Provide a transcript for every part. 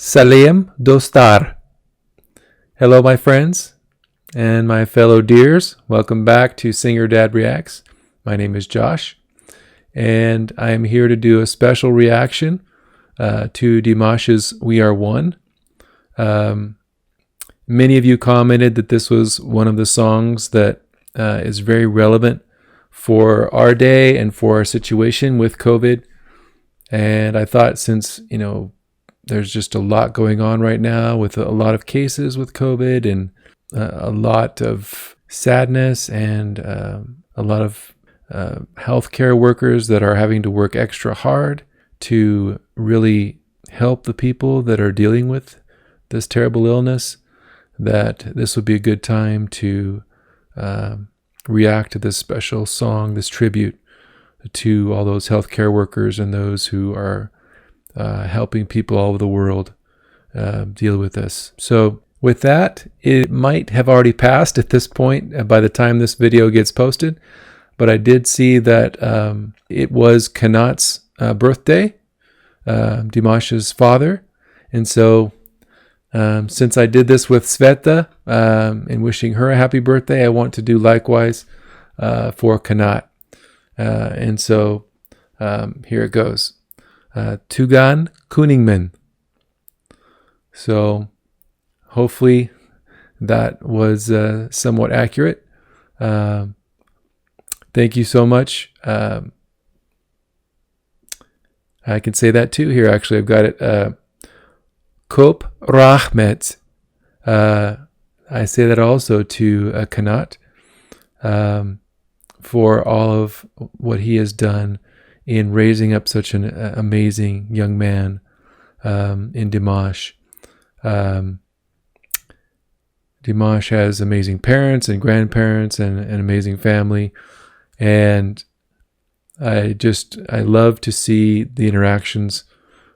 Salam Dostar. Hello, my friends and my fellow dears. Welcome back to Singer Dad Reacts. My name is Josh, and I am here to do a special reaction to Dimash's We Are One. Many of you commented that this was one of the songs that is very relevant for our day and for our situation with COVID. And I thought, since, there's just a lot going on right now with a lot of cases with COVID and a lot of sadness and a lot of healthcare workers that are having to work extra hard to really help the people that are dealing with this terrible illness, that this would be a good time to react to this special song, this tribute to all those healthcare workers and those who are helping people all over the world deal with this. So with that, it might have already passed at this point by the time this video gets posted, but I did see that it was Kanat's birthday, Dimash's father. And so since I did this with Sveta and wishing her a happy birthday, I want to do likewise for Kanat. And so here it goes. Tugan Kuningman. So hopefully that was somewhat accurate. Thank you so much. I can say that too here. Actually, I've got it. Kop Rahmet. I say that also to Kanat for all of what he has done in raising up such an amazing young man in Dimash. Dimash has amazing parents and grandparents and an amazing family. And I love to see the interactions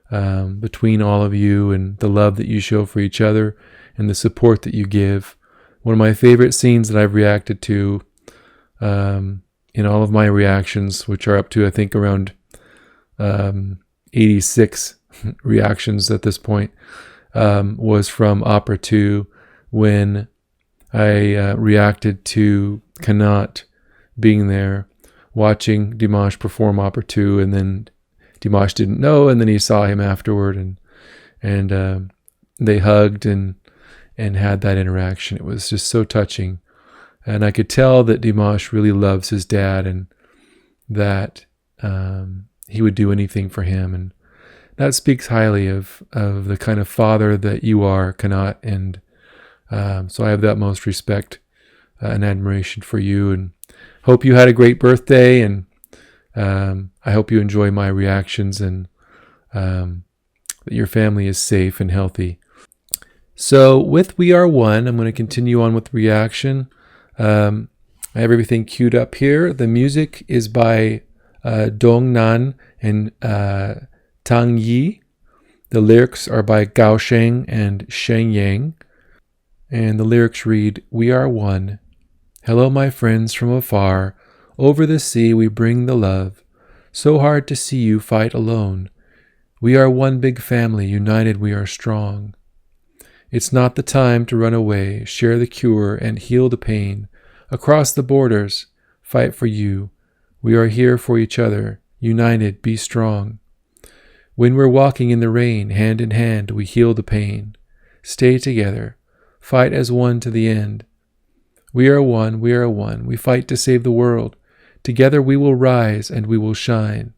between all of you and the love that you show for each other and the support that you give. One of my favorite scenes that I've reacted to in all of my reactions, which are up to, I think, around 86 reactions at this point, was from Opera 2, when I reacted to Kanat being there, watching Dimash perform Opera 2, and then Dimash didn't know, and then he saw him afterward, and they hugged and had that interaction. It was just so touching. And I could tell that Dimash really loves his dad and that he would do anything for him. And that speaks highly of the kind of father that you are, Kanat. And so I have the utmost respect and admiration for you, and hope you had a great birthday. And I hope you enjoy my reactions and that your family is safe and healthy. So with We Are One, I'm going to continue on with reaction. I have everything queued up here. The music is by Dong Nan and Tang Yi. The lyrics are by Gao Sheng and Sheng Yang. And the lyrics read, "We are one. Hello, my friends from afar. Over the sea we bring the love. So hard to see you fight alone. We are one big family. United we are strong. It's not the time to run away. Share the cure and heal the pain. Across the borders, fight for you. We are here for each other. United, be strong. When we're walking in the rain, hand in hand, we heal the pain. Stay together. Fight as one to the end. We are one, we are one. We fight to save the world. Together we will rise and we will shine.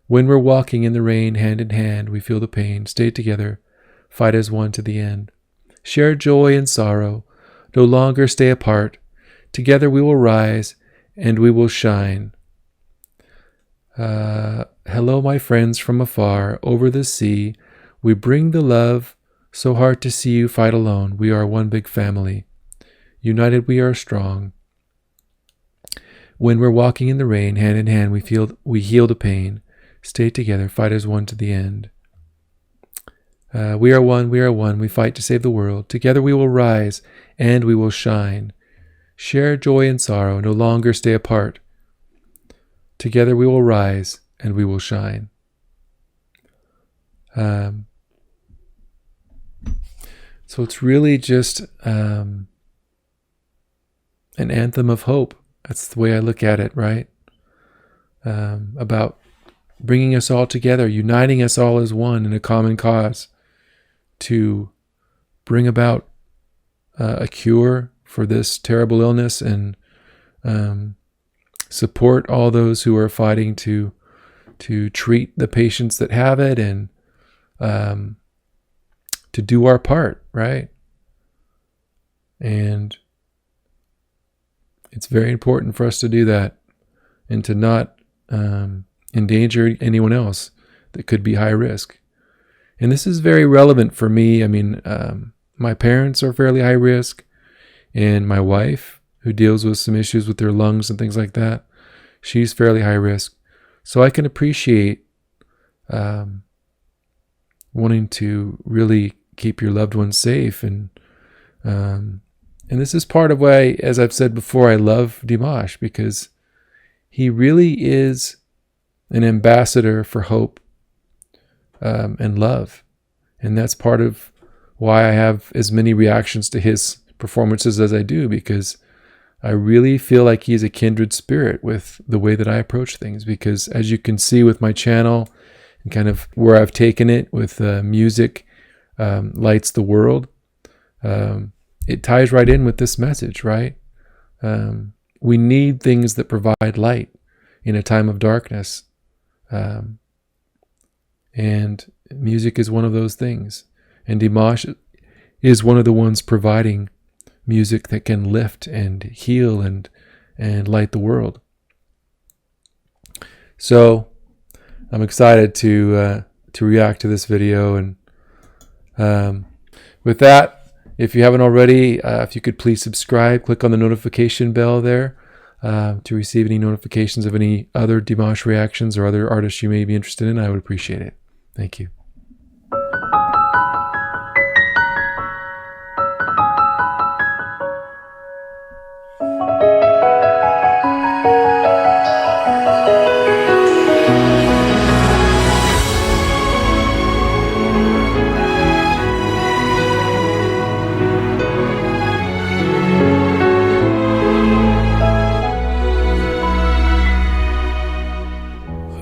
When we're walking in the rain, hand in hand, we feel the pain. Stay together. Fight as one to the end. Share joy and sorrow. No longer stay apart. Together we will rise and we will shine. Hello, my friends from afar. Over the sea, we bring the love. So hard to see you fight alone. We are one big family. United we are strong. When we're walking in the rain, hand in hand, we heal the pain. Stay together. Fight as one to the end. We are one, we are one, we fight to save the world. Together we will rise, and we will shine. Share joy and sorrow, no longer stay apart. Together we will rise, and we will shine. So it's really just an anthem of hope. That's the way I look at it, right? About bringing us all together, uniting us all as one in a common cause to bring about a cure for this terrible illness, and support all those who are fighting to treat the patients that have it, and to do our part, right? And it's very important for us to do that, and to not endanger anyone else that could be high risk. And this is very relevant for me. I mean, my parents are fairly high risk, and my wife, who deals with some issues with her lungs and things like that, she's fairly high risk. So I can appreciate wanting to really keep your loved ones safe. And this is part of why, as I've said before, I love Dimash, because he really is an ambassador for hope and love. And that's part of why I have as many reactions to his performances as I do, because I really feel like he's a kindred spirit with the way that I approach things. Because as you can see with my channel and kind of where I've taken it with music, lights the world, it ties right in with this message, right? We need things that provide light in a time of darkness. And music is one of those things. And Dimash is one of the ones providing music that can lift and heal and light the world. So I'm excited to react to this video. And with that, if you haven't already, if you could please subscribe, click on the notification bell there to receive any notifications of any other Dimash reactions or other artists you may be interested in. I would appreciate it. Thank you.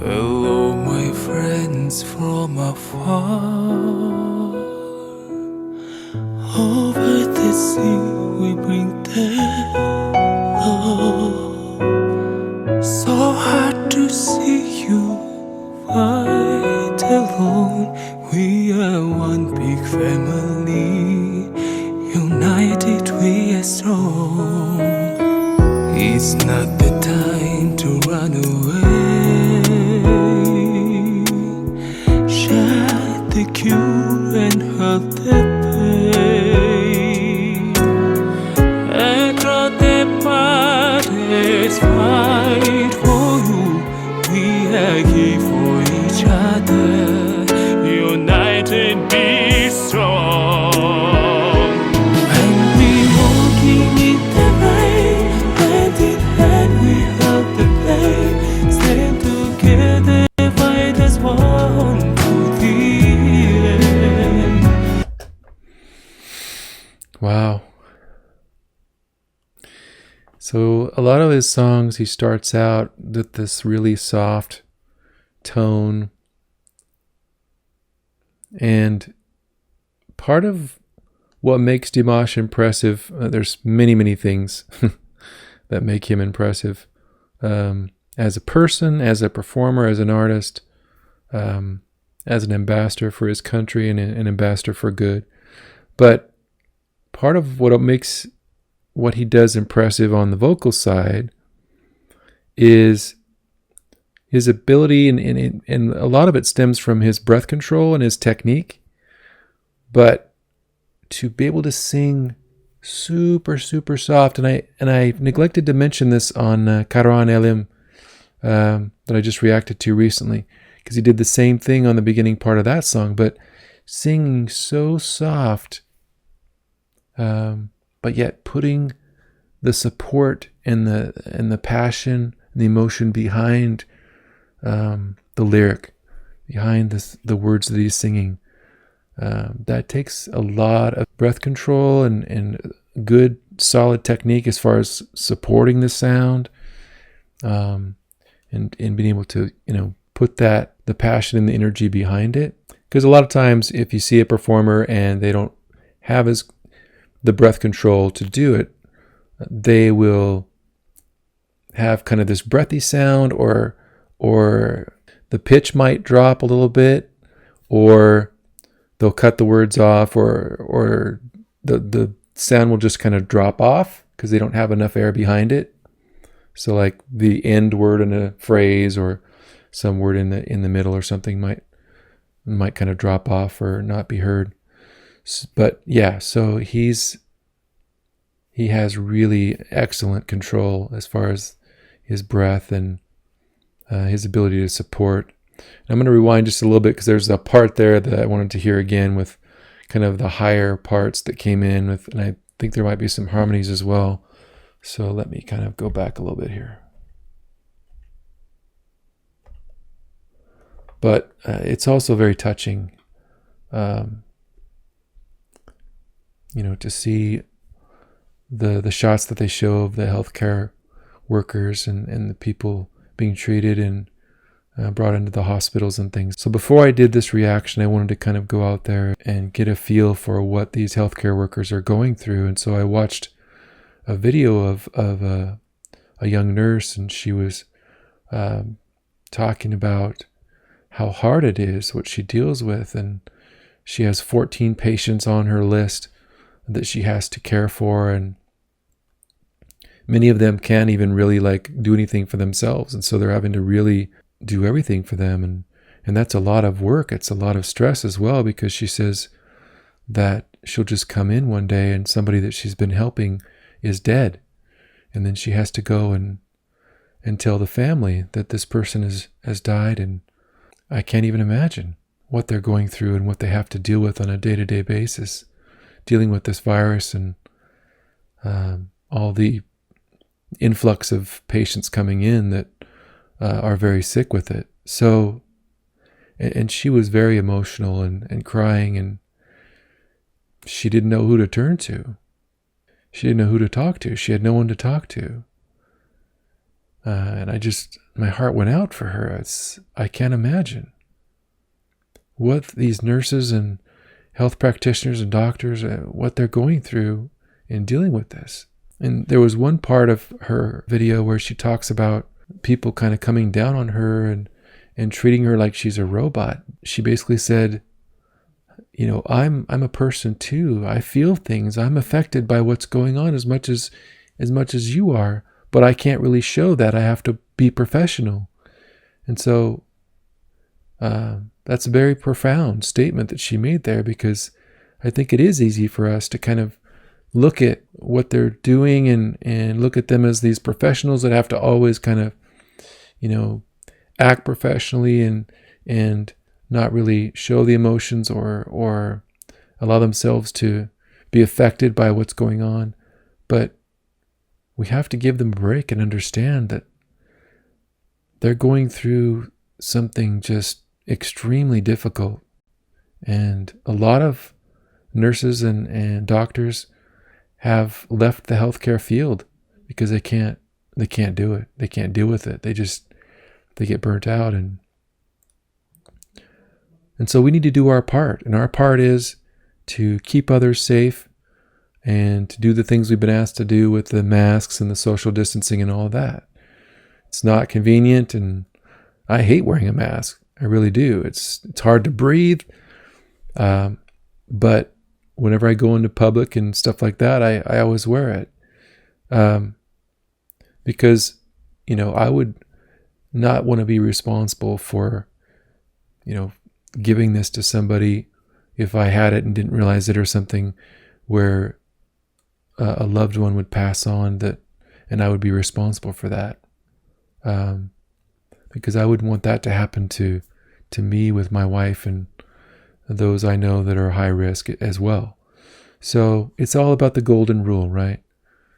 Hello, my friends from afar. Over the sea we bring their love. So hard to see you fight alone. We are one big family, united we are strong. It's not the time to run away. Share the cure and hurt the pain. Across the parties, fight for you. We are here for each other. United, be strong. And we walking in the rain, hand in hand we held the pain. Stand together, fight as one to the end. Wow. So a lot of his songs, he starts out with this really soft tone. And part of what makes Dimash impressive, there's many, many things that make him impressive. As a person, as a performer, as an artist, as an ambassador for his country and an ambassador for good. But part of what makes what he does impressive on the vocal side is his ability, and a lot of it stems from his breath control and his technique. But to be able to sing super, super soft, and I neglected to mention this on Karan Elim that I just reacted to recently, because he did the same thing on the beginning part of that song, but singing so soft, but yet putting the support and the passion and the emotion behind the lyric, behind the words that he's singing. That takes a lot of breath control and good solid technique as far as supporting the sound, and being able to, put the passion and the energy behind it. Because a lot of times if you see a performer and they don't have the breath control to do it, they will have kind of this breathy sound, or the pitch might drop a little bit, or they'll cut the words off, or the sound will just kind of drop off because they don't have enough air behind it. So like the end word in a phrase or some word in the middle or something might kind of drop off or not be heard. But yeah, so he has really excellent control as far as his breath and his ability to support. I'm going to rewind just a little bit because there's a part there that I wanted to hear again with kind of the higher parts that came in with, and I think there might be some harmonies as well. So let me kind of go back a little bit here. But it's also very touching, to see the shots that they show of the healthcare workers and the people being treated and brought into the hospitals and things. So before I did this reaction, I wanted to kind of go out there and get a feel for what these healthcare workers are going through. And so I watched a video of a young nurse, and she was talking about how hard it is, what she deals with. And she has 14 patients on her list that she has to care for. And many of them can't even really do anything for themselves. And so they're having to really do everything for them. And that's a lot of work. It's a lot of stress as well, because she says that she'll just come in one day and somebody that she's been helping is dead. And then she has to go and tell the family that this person has died. And I can't even imagine what they're going through and what they have to deal with on a day-to-day basis, dealing with this virus and all the influx of patients coming in that are very sick with it. So, and she was very emotional and crying, and she didn't know who to turn to. She didn't know who to talk to. She had no one to talk to. And my heart went out for her. I can't imagine what these nurses and health practitioners and doctors, what they're going through in dealing with this. And there was one part of her video where she talks about people kind of coming down on her and treating her like she's a robot. She basically said, I'm a person too. I feel things. I'm affected by what's going on as much as you are, but I can't really show that. I have to be professional. And so that's a very profound statement that she made there, because I think it is easy for us to kind of look at what they're doing and look at them as these professionals that have to always kind of, act professionally and not really show the emotions or allow themselves to be affected by what's going on. But we have to give them a break and understand that they're going through something just extremely difficult. And a lot of nurses and doctors have left the healthcare field because they can't do it. They can't deal with it. They get burnt out. And so we need to do our part. And our part is to keep others safe and to do the things we've been asked to do with the masks and the social distancing and all of that. It's not convenient, and I hate wearing a mask. I really do. It's hard to breathe. But whenever I go into public and stuff like that, I always wear it. Because, I would not want to be responsible for, giving this to somebody if I had it and didn't realize it, or something where a loved one would pass on and I would be responsible for that. Because I wouldn't want that to happen to me with my wife and those I know that are high risk as well. So it's all about the golden rule, right?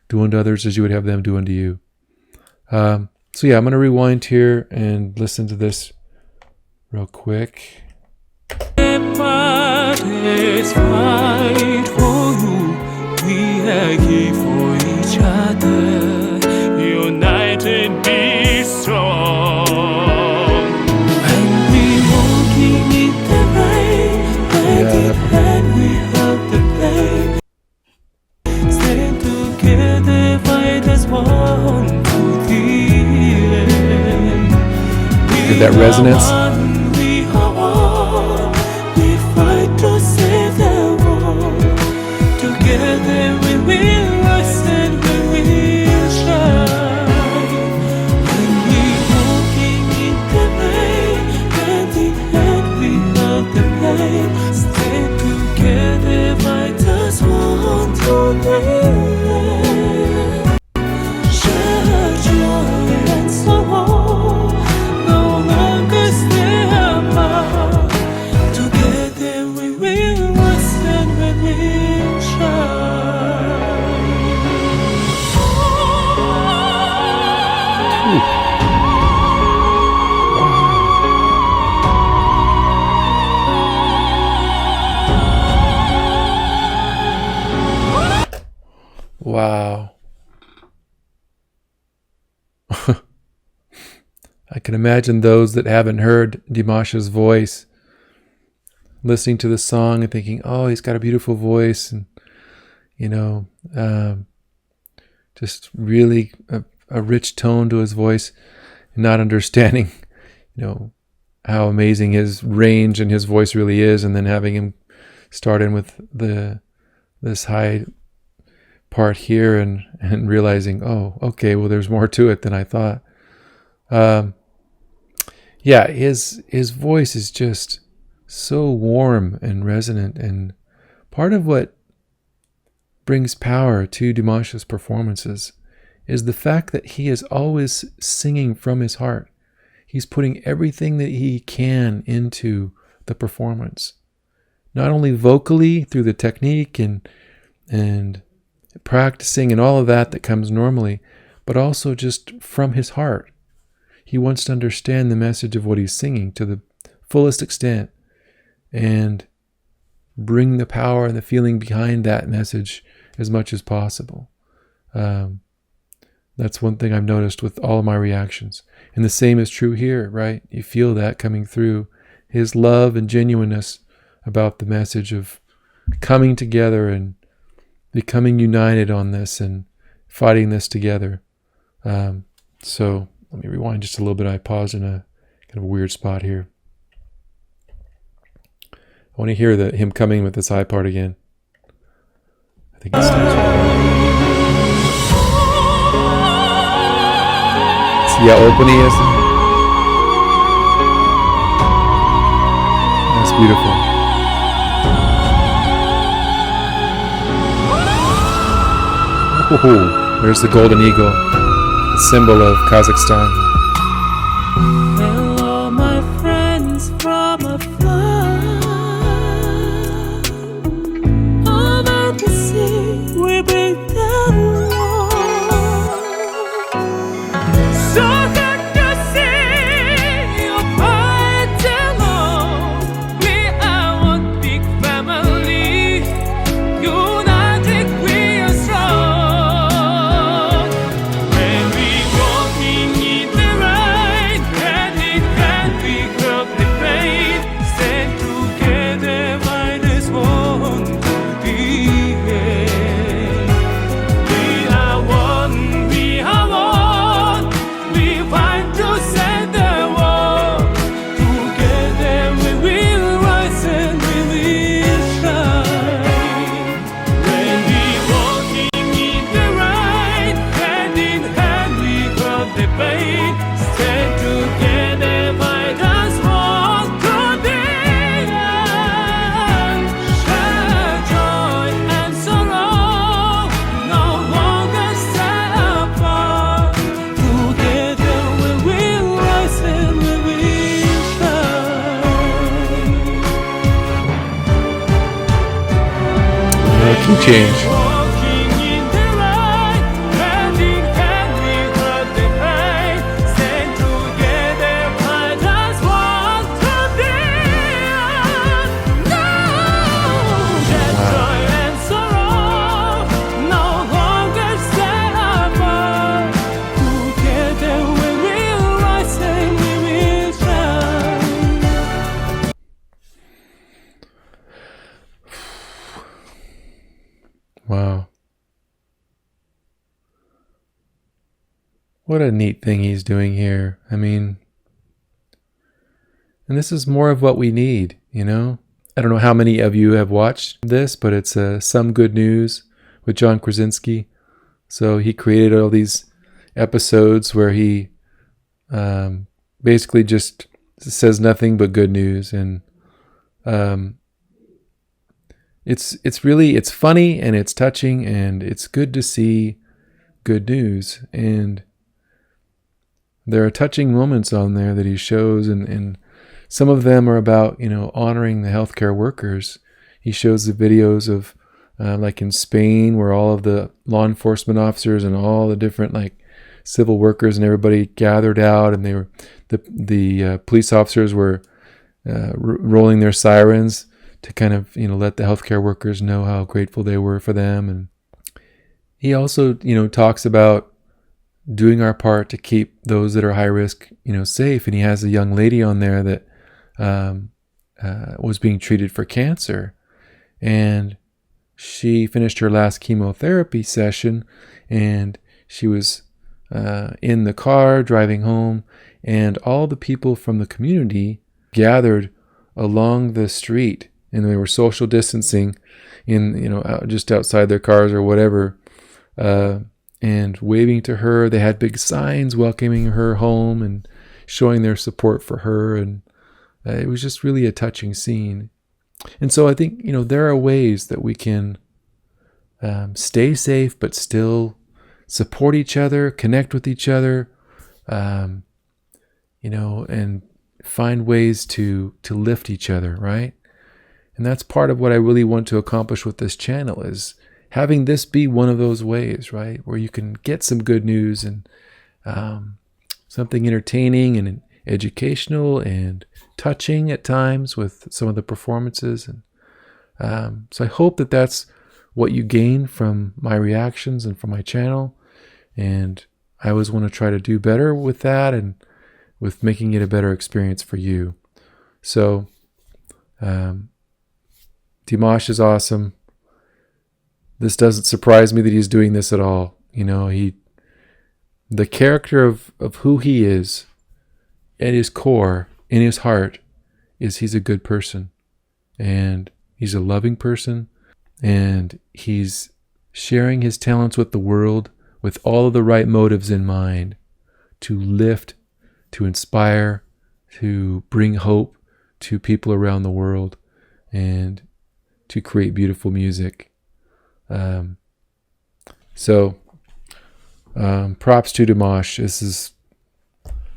Do unto others as you would have them do unto you. So yeah, I'm going to rewind here and listen to this real quick. fight for you. We are here for each other. United, be strong. When we walking in the rain, hand in hand we hold the pain. Stand together, fight as one to the end. Hear that resonance? We are one. We fight to save the world. Together we will rise and we will shine. When we walking in the rain, hand in hand we love the pain. Stay together, fight as one to the end. Share joy and sorrow, no longer stay apart. Together we will rise and we will shine. Wow. I can imagine those that haven't heard Dimash's voice listening to the song and thinking, oh, he's got a beautiful voice, and just really a rich tone to his voice, and not understanding how amazing his range and his voice really is, and then having him start in with this high part here and realizing, oh, okay, well, there's more to it than I thought. Yeah, his voice is just so warm and resonant, and part of what brings power to Dimash's performances is the fact that he is always singing from his heart. He's putting everything that he can into the performance, not only vocally through the technique and practicing and all of that comes normally, but also just from his heart. He wants to understand the message of what he's singing to the fullest extent and bring the power and the feeling behind that message as much as possible. That's one thing I've noticed with all of my reactions. And the same is true here, right? You feel that coming through, his love and genuineness about the message of coming together and becoming united on this and fighting this together. So let me rewind just a little bit. I paused in a kind of a weird spot here. I want to hear him coming with this high part again. I think it starts right. See how open he is? That's beautiful. Oh, there's the golden eagle, the symbol of Kazakhstan. Hello, my friends from afar. Over the sea, we break down walls. So that you see your fight alone. We are one big family. United, we are strong. When we walking in the rain, hand in hand we drop the pain. Stand together, fight as one to the end. We are one, we are one. We fight to save the world. Together we will rise and we will shine. When we walking in the rain, hand in hand we drop the pain. Stand together, fight as one to the end. Share joy and sorrow, no longer stay apart. Together we will rise and we will shine. Key change. Walking in the rain, hand in hand we drop the pain. Stand together, fight as one to the end. What a neat thing he's doing here. I mean, and this is more of what we need, you know? I don't know how many of you have watched this, but it's Some Good News with John Krasinski. So he created all these episodes where he basically just says nothing but good news. And it's funny and it's touching and it's good to see good news. And there are touching moments on there that he shows, and some of them are about, you know, honoring the healthcare workers. He shows the videos of like in Spain, where all of the law enforcement officers and all the different like civil workers and everybody gathered out, and they were the police officers were rolling their sirens to kind of, you know, let the healthcare workers know how grateful they were for them. And he also, you know, talks about doing our part to keep those that are high risk, you know, safe. And he has a young lady on there that was being treated for cancer, and she finished her last chemotherapy session, and she was in the car driving home, and all the people from the community gathered along the street, and they were social distancing in, you know, just outside their cars or whatever, and waving to her. They had big signs welcoming her home and showing their support for her, and it was just really a touching scene. And so I think, you know, there are ways that we can stay safe but still support each other, connect with each other, you know, and find ways to lift each other, right? And that's part of what I really want to accomplish with this channel, is having this be one of those ways, right, where you can get some good news and something entertaining and educational and touching at times with some of the performances. And so I hope that that's what you gain from my reactions and from my channel. And I always want to try to do better with that and with making it a better experience for you. So Dimash is awesome. This doesn't surprise me that he's doing this at all. You know, the character of who he is at his core, in his heart, is he's a good person, and he's a loving person, and he's sharing his talents with the world with all of the right motives in mind, to lift, to inspire, to bring hope to people around the world, and to create beautiful music. So props to Dimash.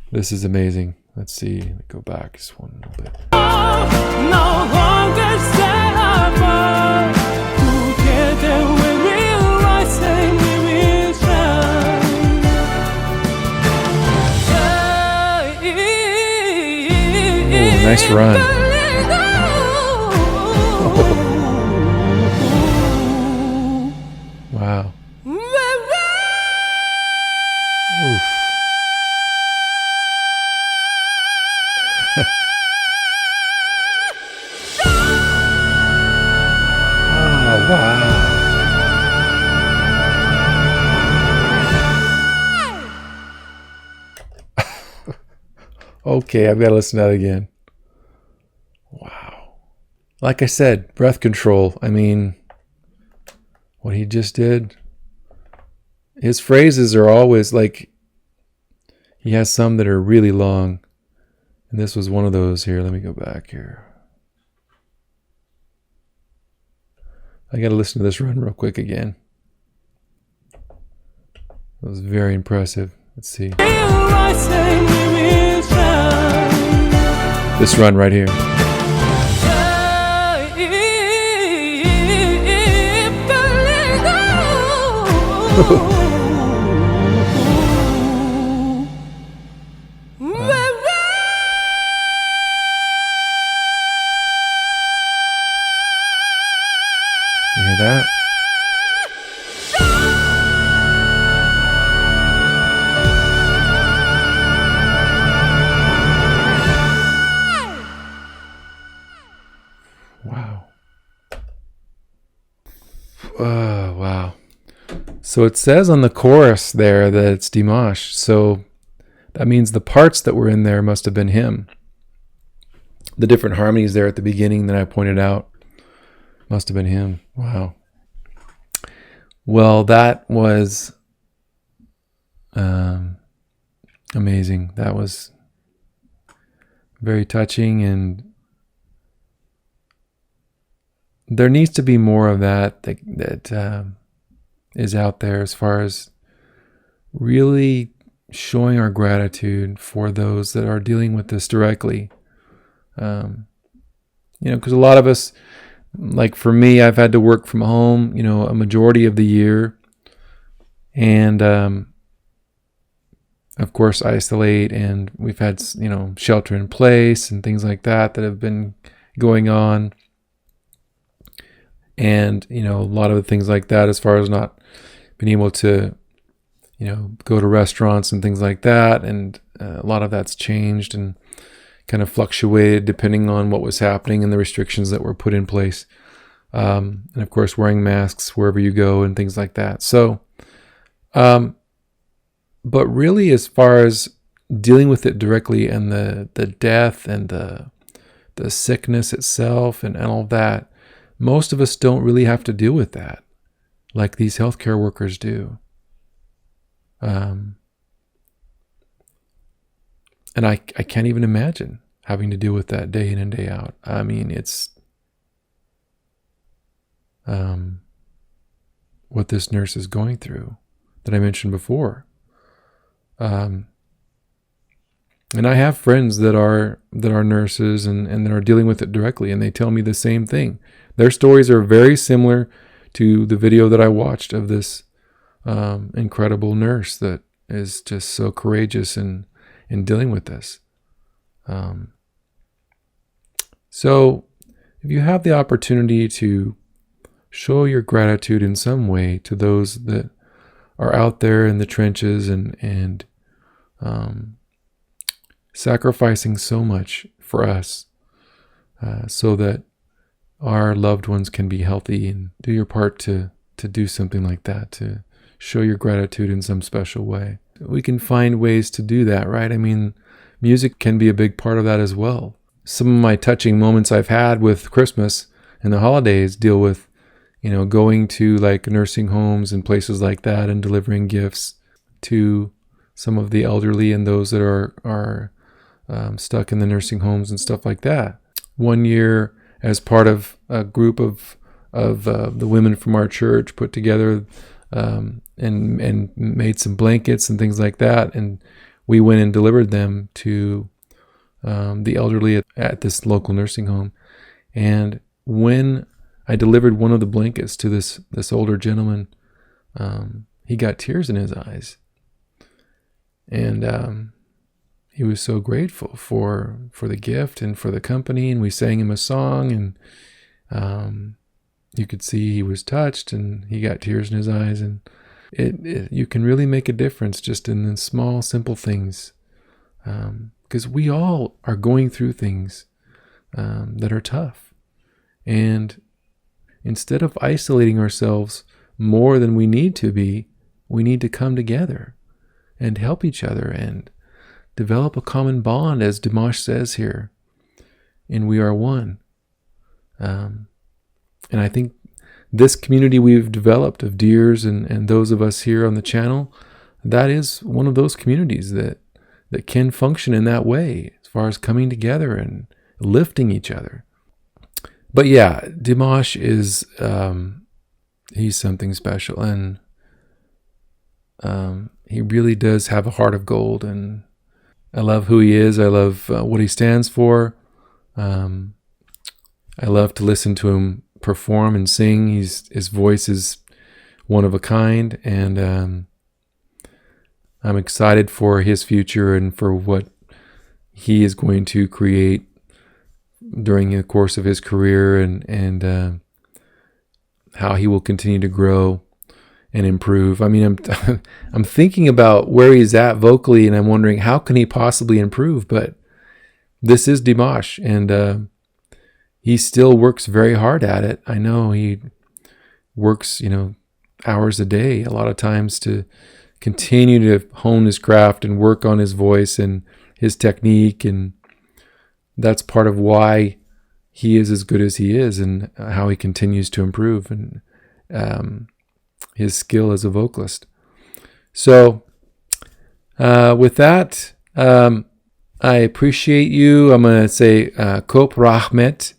This is amazing. Let's see. Let me go back just one little bit. No longer stay apart. Together we will rise and we will shine. Oh, nice run. Wow. Oof. Oh, wow. Okay, I've got to listen to that again. Wow. Like I said, breath control. I mean, what he just did. His phrases are always like, he has some that are really long. And this was one of those here. Let me go back here. I got to listen to this run real quick again. It was very impressive. Let's see. This run right here. You hear that? Wow. So it says on the chorus there that it's Dimash. So that means the parts that were in there must have been him. The different harmonies there at the beginning that I pointed out must have been him. Wow. Well, that was amazing. That was very touching, and there needs to be more of that is out there, as far as really showing our gratitude for those that are dealing with this directly. Because a lot of us, like for me, I've had to work from home, a majority of the year, and of course isolate, and we've had, shelter in place and things like that have been going on. And, a lot of the things like that, as far as not being able to, go to restaurants and things like that. And a lot of that's changed and kind of fluctuated depending on what was happening and the restrictions that were put in place. And of course, wearing masks wherever you go and things like that. So, but really, as far as dealing with it directly, and the death and the sickness itself and all of that, most of us don't really have to deal with that like these healthcare workers do. And I can't even imagine having to deal with that day in and day out. I mean, it's what this nurse is going through that I mentioned before. And I have friends that are nurses and that are dealing with it directly, and they tell me the same thing. Their stories are very similar to the video that I watched of this incredible nurse that is just so courageous in dealing with this. So if you have the opportunity to show your gratitude in some way to those that are out there in the trenches and sacrificing so much for us, so that our loved ones can be healthy, and do your part to do something like that, to show your gratitude in some special way. We can find ways to do that, right? I mean, music can be a big part of that as well. Some of my touching moments I've had with Christmas and the holidays deal with, going to like nursing homes and places like that and delivering gifts to some of the elderly and those that are stuck in the nursing homes and stuff like that. One year, as part of a group of the women from our church, put together and made some blankets and things like that, and we went and delivered them to the elderly at this local nursing home. And when I delivered one of the blankets to this older gentleman, he got tears in his eyes, and he was so grateful for the gift and for the company, and we sang him a song, and you could see he was touched and he got tears in his eyes. And you can really make a difference just in the small, simple things, because we all are going through things that are tough. And instead of isolating ourselves more than we need to be, we need to come together and help each other and develop a common bond, as Dimash says here, and we are one. And I think this community we've developed of Deers and those of us here on the channel, that is one of those communities that can function in that way, as far as coming together and lifting each other. But yeah, Dimash is, he's something special, and he really does have a heart of gold, and I love who he is. I love what he stands for. I love to listen to him perform and sing. His voice is one of a kind, and I'm excited for his future and for what he is going to create during the course of his career, and how he will continue to grow and improve. I mean, I'm thinking about where he's at vocally, and I'm wondering how can he possibly improve. But this is Dimash, and he still works very hard at it. I know he works, hours a day, a lot of times, to continue to hone his craft and work on his voice and his technique. And that's part of why he is as good as he is, and how he continues to improve, and his skill as a vocalist. So with that, I appreciate you. I'm going to say Kop Rahmet.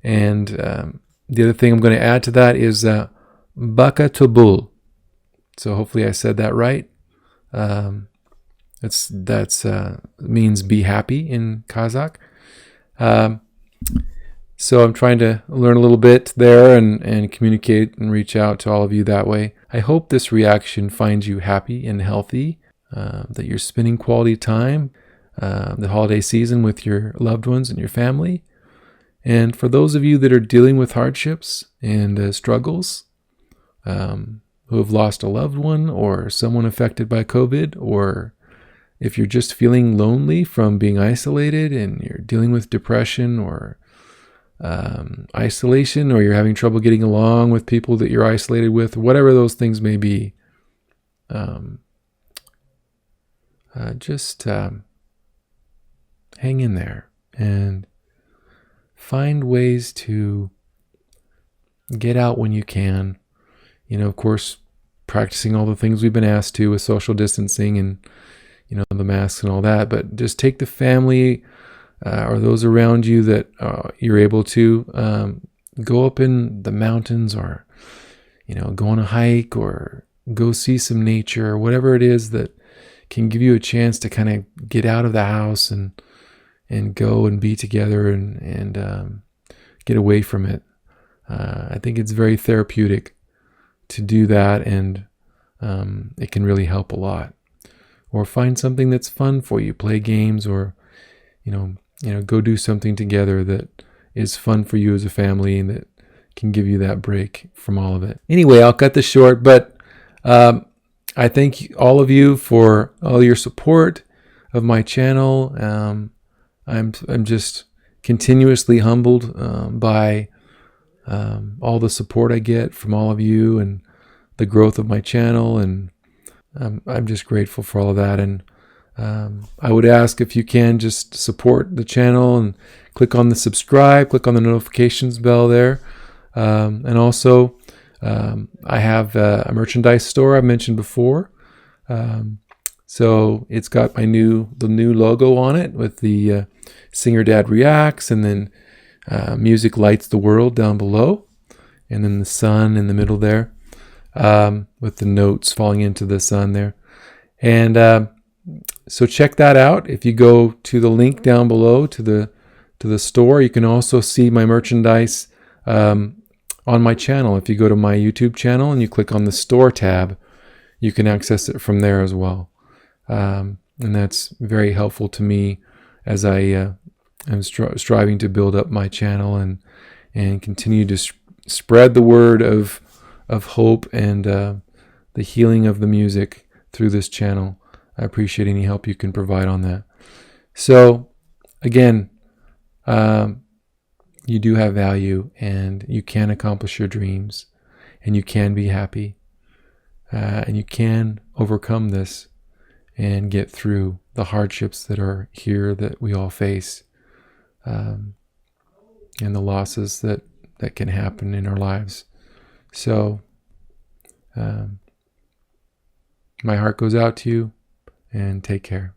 And the other thing I'm going to add to that is Baka Tobul. So hopefully I said that right. That's means be happy in Kazakh. So I'm trying to learn a little bit there and communicate and reach out to all of you that way. I hope this reaction finds you happy and healthy, that you're spending quality time the holiday season with your loved ones and your family. And for those of you that are dealing with hardships and struggles, who have lost a loved one or someone affected by COVID, or if you're just feeling lonely from being isolated and you're dealing with depression or isolation, or you're having trouble getting along with people that you're isolated with, whatever those things may be, just hang in there and find ways to get out when you can. Of course, practicing all the things we've been asked to with social distancing and, the masks and all that. But just take the family or those around you that you're able to go up in the mountains, or, go on a hike, or go see some nature, or whatever it is that can give you a chance to kind of get out of the house and go and be together and get away from it. I think it's very therapeutic to do that, and it can really help a lot. Or find something that's fun for you, play games, or go do something together that is fun for you as a family and that can give you that break from all of it. Anyway, I'll cut this short, but I thank all of you for all your support of my channel. I'm just continuously humbled by all the support I get from all of you and the growth of my channel, and I'm just grateful for all of that. And I would ask if you can just support the channel and click on the subscribe, click on the notifications bell there. And also, I have a merchandise store I mentioned before. So it's got the new logo on it with the Singer Dad Reacts, and then Music Lights the World down below, and then the sun in the middle there, with the notes falling into the sun there. And so check that out. If you go to the link down below to the store, you can also see my merchandise on my channel. If you go to my YouTube channel and you click on the store tab, you can access it from there as well. And that's very helpful to me as I am striving to build up my channel and continue to spread the word of hope and the healing of the music through this channel. I appreciate any help you can provide on that. So again, you do have value, and you can accomplish your dreams, and you can be happy, and you can overcome this and get through the hardships that are here that we all face, and the losses that can happen in our lives. So my heart goes out to you, and take care.